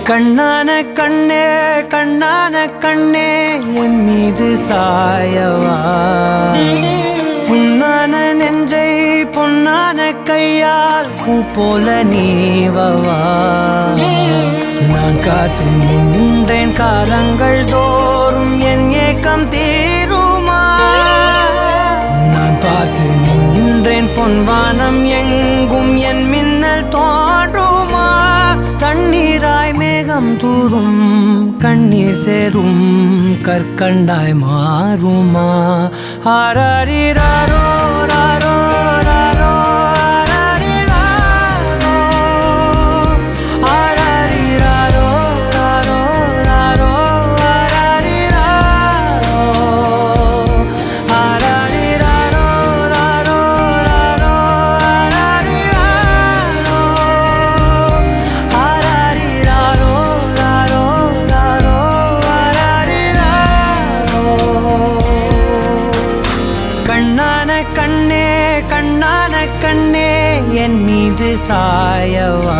கண்ணான கண்ணே கண்ணான கண்ணே என் மீது சாயவா புண்ணான நெஞ்சை பொன்னான கையால் பூ போல நீவவா நான் காத்து நின்றேன் காலங்கள் தோறும் என் ஏக்கம் தீருமா நான் பார்த்து நின்றேன் பொன்வானம் எங்கும் என் மின்னல் தோன்றுமா தண்ணீராய் மேகம் தூரும் கண்ணீர் சேரும் கற்கண்டாய் மாறுமா ஆராரிராரோ ராரோ ராரோ ஆராரிராரோ ராரோ ராரோ ஆராரிராரோ ராரோ ராரோ கண்ணான கண்ணே கண்ணான கண்ணே என் மீது சாயவா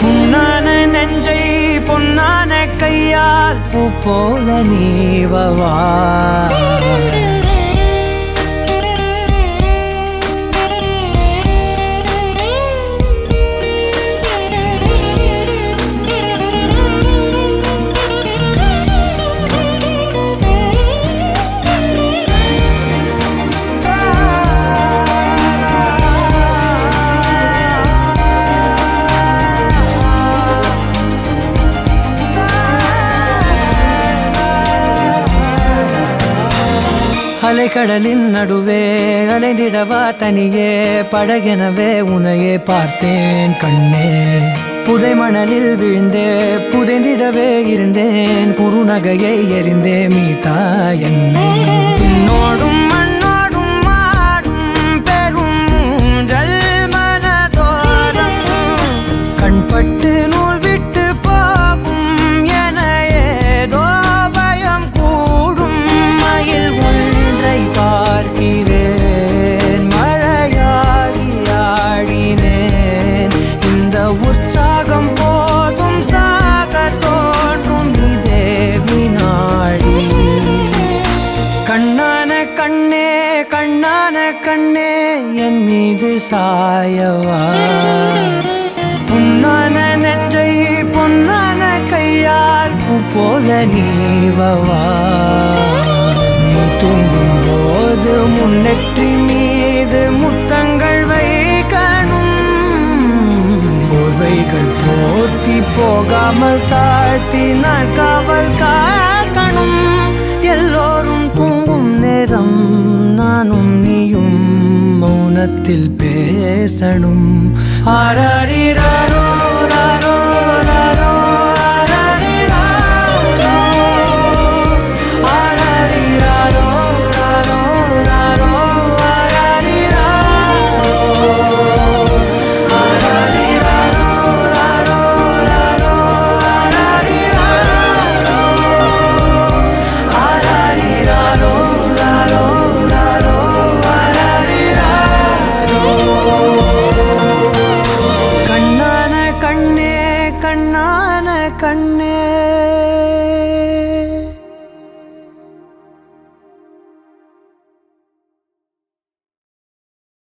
புண்ணான நெஞ்சை பொன்னான கையால் பூ போல நீவவா அலைக்கடலின் நடுவே அலைந்திடவா தனியே படகெனவே உனையே பார்த்தேன் கண்ணே புதை மணலில் விழுந்தே புதைந்திடவே இருந்தேன் குறுநகையை எறிந்தே மீட்டா என்னை உன்னோடும் மண்ணோடும் மாடும் பெரும் ஊஞ்சல் மனதோரம் கண்பட்டு நூல் விட்டு போகும் என ஏதோ பயம் கூடும் மயில் பார்க்கிறேன் மழையாகி ஆடினேன் இந்த உற்சாகம் போதும் சாக தோன்றும் இதே வினாடி கண்ணான கண்ணே கண்ணான கண்ணே என் மீது சாயவா புண்ணான நெஞ்சை பொன்னான கையால் பூ போல நீவவா நீ தூங்கும் போது முன்னெற்றி மீது முத்தங்கள் வைக்கணும் போர்வைகள் போர்த்தி போகாமல் தாழ்த்தி நான் காவல் காக்கணும் எல்லோரும் தூங்கும் நேரம் நானும் நீயும் மௌனத்தில் பேசணும் ஆராரிராரோ ராரோ ராரோ கண்ணான கண்ணே